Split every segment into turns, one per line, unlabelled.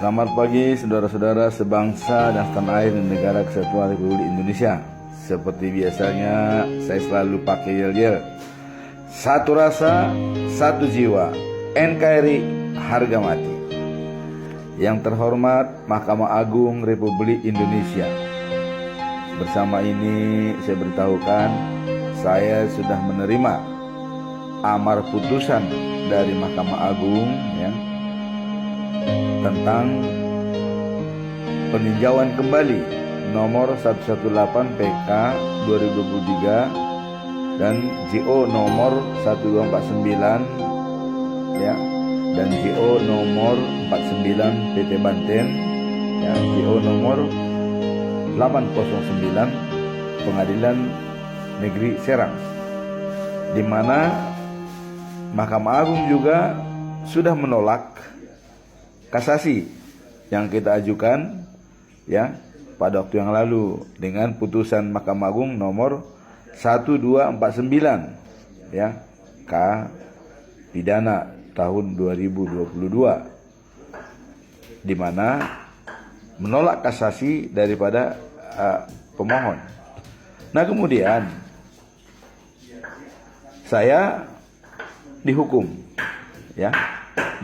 Selamat pagi saudara-saudara sebangsa dan setanah air dan negara kesatuan Republik Indonesia. Seperti biasanya saya selalu pakai yel-yel. Satu rasa, satu jiwa. NKRI harga mati. Yang terhormat Mahkamah Agung Republik Indonesia. Bersama ini saya beritahukan saya sudah menerima amar putusan dari Mahkamah Agung tentang peninjauan kembali nomor 118 PK 2023 dan JO nomor 1249 dan JO nomor 49 PT Banten JO nomor 809 Pengadilan Negeri Serang, di mana Mahkamah Agung juga sudah menolak kasasi yang kita ajukan pada waktu yang lalu dengan putusan Mahkamah Agung nomor 1249 K pidana tahun 2022, di mana menolak kasasi daripada pemohon. Nah, kemudian saya dihukum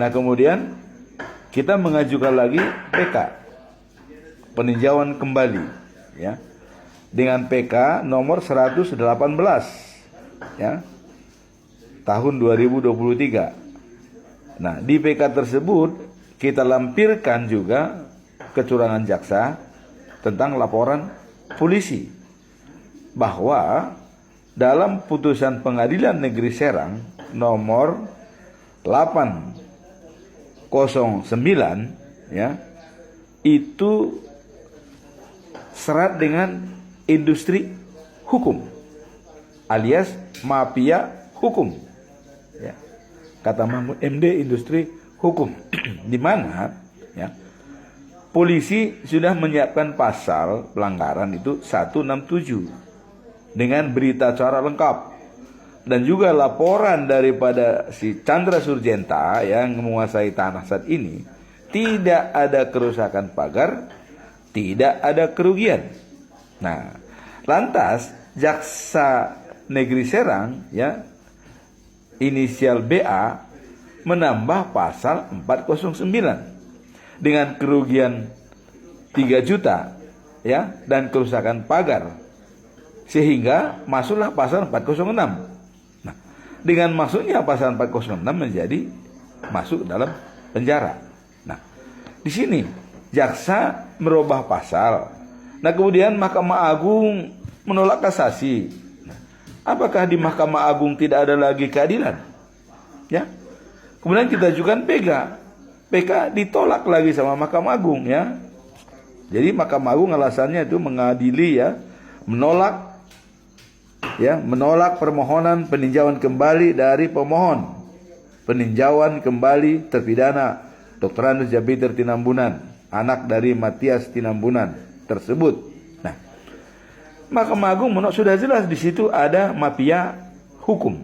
Nah, kemudian kita mengajukan lagi PK peninjauan kembali dengan PK nomor 118 tahun 2023. Nah, di PK tersebut kita lampirkan juga kecurangan jaksa tentang laporan polisi bahwa dalam putusan Pengadilan Negeri Serang nomor 809 itu serat dengan industri hukum alias mafia hukum kata Mahmud MD, industri hukum di mana polisi sudah menyiapkan pasal pelanggaran itu 167 dengan berita acara lengkap dan juga laporan daripada si Chandra Surjenta yang menguasai tanah saat ini. Tidak ada kerusakan pagar, tidak ada kerugian. Nah, lantas Jaksa Negeri Serang inisial BA menambah pasal 409 dengan kerugian 3 juta dan kerusakan pagar, sehingga masuklah pasal 406. Nah, dengan masuknya pasal 406 menjadi masuk dalam penjara. Nah, di sini jaksa merubah pasal. Nah, kemudian Mahkamah Agung menolak kasasi. Nah, apakah di Mahkamah Agung tidak ada lagi keadilan? Kemudian kita ajukan PK ditolak lagi sama Mahkamah Agung Jadi Mahkamah Agung alasannya itu mengadili menolak permohonan peninjauan kembali dari pemohon. Peninjauan kembali terpidana Dr. Andes Jabiter Tinambunan, anak dari Matias Tinambunan tersebut. Nah, Mahkamah Agung sudah jelas di situ ada mafia hukum.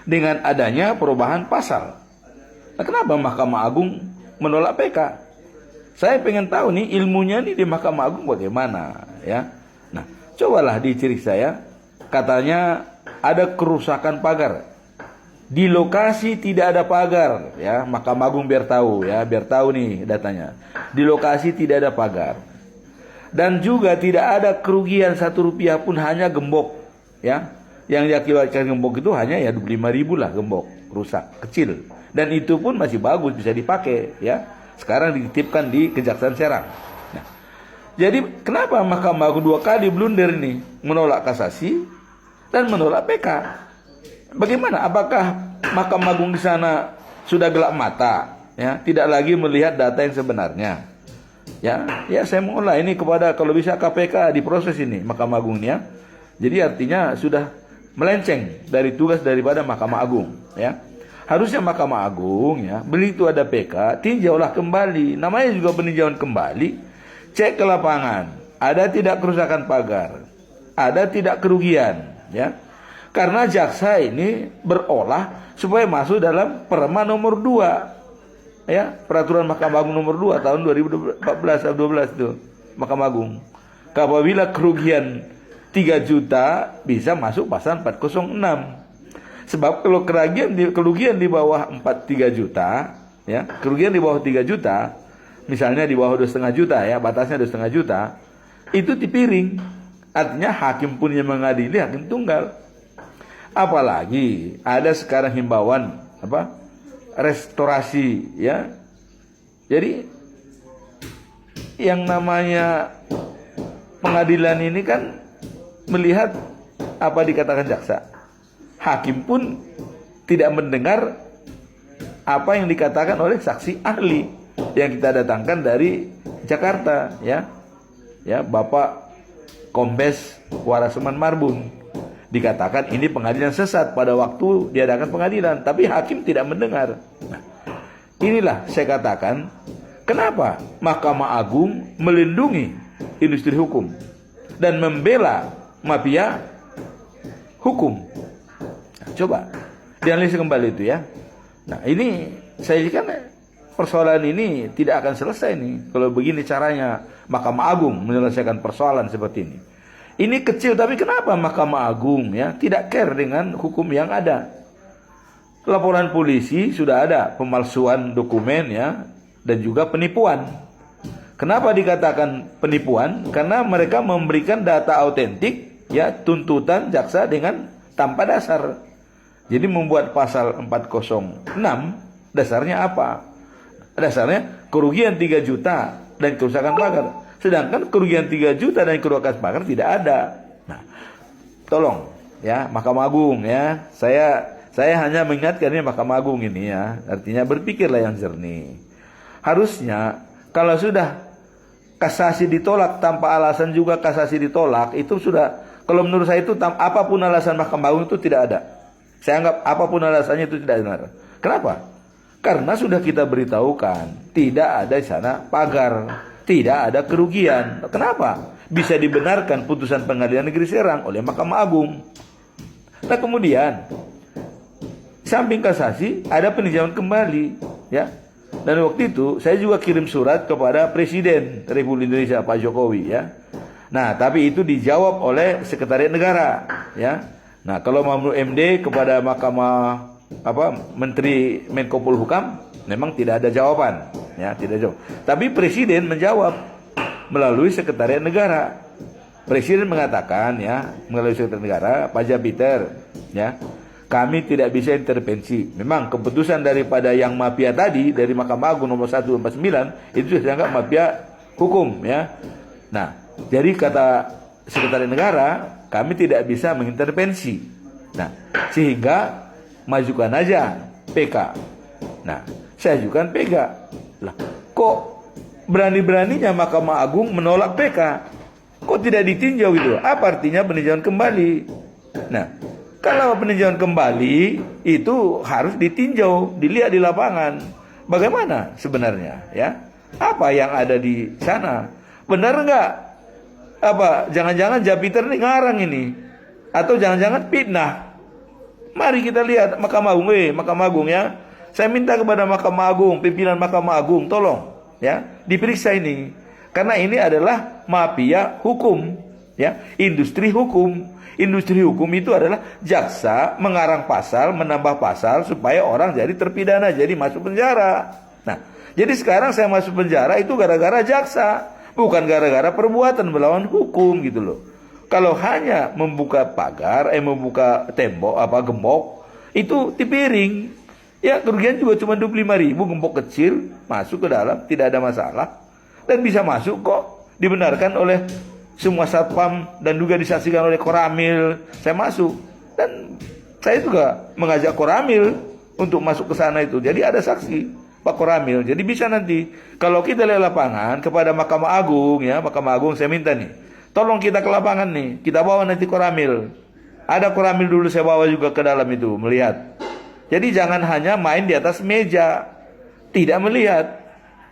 Dengan adanya perubahan pasal. Nah, kenapa Mahkamah Agung menolak PK? Saya pengen tahu nih ilmunya nih di Mahkamah Agung bagaimana Nah, cobalah diciri saya. Katanya ada kerusakan pagar. Di lokasi tidak ada pagar Mahkamah Agung biar tahu nih datanya. Di lokasi tidak ada pagar. Dan juga tidak ada kerugian 1 rupiah pun, hanya gembok Yang diakibatkan gembok itu hanya 25.000 lah, gembok rusak kecil. Dan itu pun masih bagus, bisa dipakai Sekarang dititipkan di Kejaksaan Serang. Nah, jadi kenapa Mahkamah Agung 2 kali blunder ini, menolak kasasi dan menolak PK? Bagaimana? Apakah Mahkamah Agung di sana sudah gelap mata tidak lagi melihat data yang sebenarnya? Saya mengolah ini kepada kalau bisa KPK diproses ini Mahkamah Agung ini Jadi artinya sudah melenceng dari tugas daripada Mahkamah Agung Harusnya Mahkamah Agung begitu ada PK, tinjaulah kembali. Namanya juga peninjauan kembali. Cek ke lapangan, ada tidak kerusakan pagar, ada tidak kerugian Karena jaksa ini berolah supaya masuk dalam Perma nomor 2 ya, peraturan Mahkamah Agung nomor 2 tahun 2014 atau 12 itu, Mahkamah Agung. Apabila kerugian 3 juta bisa masuk pasal 406. Sebab kalau kerugian di bawah 3 juta, ya, kerugian di bawah 3 juta, misalnya di bawah 2,5 juta, ya, batasnya 2,5 juta, itu dipiring. Artinya hakim pun yang mengadili, hakim tunggal. Apalagi ada sekarang himbauan restorasi, ya. Jadi yang namanya pengadilan ini kan melihat apa dikatakan jaksa. Hakim pun tidak mendengar apa yang dikatakan oleh saksi ahli yang kita datangkan dari Jakarta, ya. Ya, Bapak Kombes Waraseman Marbun. Dikatakan ini pengadilan sesat pada waktu diadakan pengadilan, tapi hakim tidak mendengar. Nah, inilah saya katakan kenapa Mahkamah Agung melindungi industri hukum dan membela mafia hukum. Nah, coba dianalisis kembali itu, ya. Nah, ini saya kan persoalan ini tidak akan selesai nih kalau begini caranya Mahkamah Agung menyelesaikan persoalan seperti ini. Ini kecil, tapi kenapa Mahkamah Agung, ya, tidak care dengan hukum yang ada? Laporan polisi sudah ada pemalsuan dokumen, ya, dan juga penipuan. Kenapa dikatakan penipuan? Karena mereka memberikan data autentik, ya, tuntutan jaksa dengan tanpa dasar. Jadi membuat pasal 406 dasarnya apa? Dasarnya kerugian 3 juta dan kerusakan pagar. Sedangkan kerugian 3 juta dan kerusakan pagar tidak ada. Nah, tolong, ya, Mahkamah Agung, ya. Saya hanya mengingatkan ini Mahkamah Agung ini, ya. Artinya berpikirlah yang jernih. Harusnya kalau sudah kasasi ditolak tanpa alasan juga kasasi ditolak, itu sudah, kalau menurut saya itu apapun alasan Mahkamah Agung itu tidak ada. Saya anggap apapun alasannya itu tidak benar. Kenapa? Karena sudah kita beritahukan tidak ada di sana pagar, tidak ada kerugian. Kenapa bisa dibenarkan putusan Pengadilan Negeri Serang oleh Mahkamah Agung? Nah, kemudian samping kasasi ada peninjauan kembali, ya. Dan waktu itu saya juga kirim surat kepada Presiden Republik Indonesia Pak Jokowi, ya. Nah, tapi itu dijawab oleh Sekretariat Negara, ya. Nah, kalau Mahmud MD kepada Mahkamah Menteri Menko Polhukam memang tidak ada jawaban, ya, tidak jawab. Tapi Presiden menjawab melalui Sekretariat Negara. Presiden mengatakan, ya, melalui Sekretariat Negara, Pak Jabiter, ya, kami tidak bisa intervensi. Memang keputusan daripada yang mafia tadi dari Mahkamah Agung nomor 149 itu sudah dianggap mafia hukum, ya. Nah, jadi kata Sekretariat Negara, kami tidak bisa mengintervensi. Nah, sehingga majukan aja PK. Nah, saya ajukan PK. Lah, kok berani-beraninya Mahkamah Agung menolak PK? Kok tidak ditinjau gitu? Apa artinya peninjauan kembali? Nah, kalau peninjauan kembali itu harus ditinjau, dilihat di lapangan. Bagaimana sebenarnya, ya? Apa yang ada di sana? Benar enggak? Jangan-jangan Jabiter ini ngarang ini, atau jangan-jangan fitnah? Mari kita lihat Mahkamah Agung, Mahkamah Agung, ya. Saya minta kepada Mahkamah Agung, pimpinan Mahkamah Agung, tolong, ya, diperiksa ini, karena ini adalah mafia hukum, ya, industri hukum. Industri hukum itu adalah jaksa mengarang pasal, menambah pasal supaya orang jadi terpidana, jadi masuk penjara. Nah, jadi sekarang saya masuk penjara itu gara-gara jaksa, bukan gara-gara perbuatan melawan hukum, gitu loh. Kalau hanya membuka pagar, membuka tembok, gembok, itu dipiring. Ya, kerugian juga cuma 25.000, gembok kecil, masuk ke dalam, tidak ada masalah. Dan bisa masuk kok, dibenarkan oleh semua satpam dan juga disaksikan oleh Koramil. Saya masuk dan saya juga mengajak Koramil untuk masuk ke sana itu. Jadi ada saksi Pak Koramil. Jadi bisa nanti kalau kita lihat lapangan kepada Mahkamah Agung, ya, Mahkamah Agung saya minta nih, tolong kita ke lapangan nih, kita bawa nanti Koramil. Ada Koramil dulu saya bawa juga ke dalam itu melihat. Jadi jangan hanya main di atas meja, tidak melihat.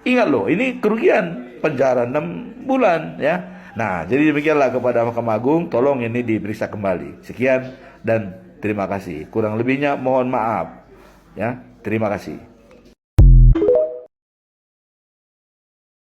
Ingat loh, ini kerugian penjara 6 bulan, ya. Nah, jadi demikianlah kepada Mahkamah Agung, tolong ini diperiksa kembali. Sekian dan terima kasih. Kurang lebihnya mohon maaf. Ya, terima kasih.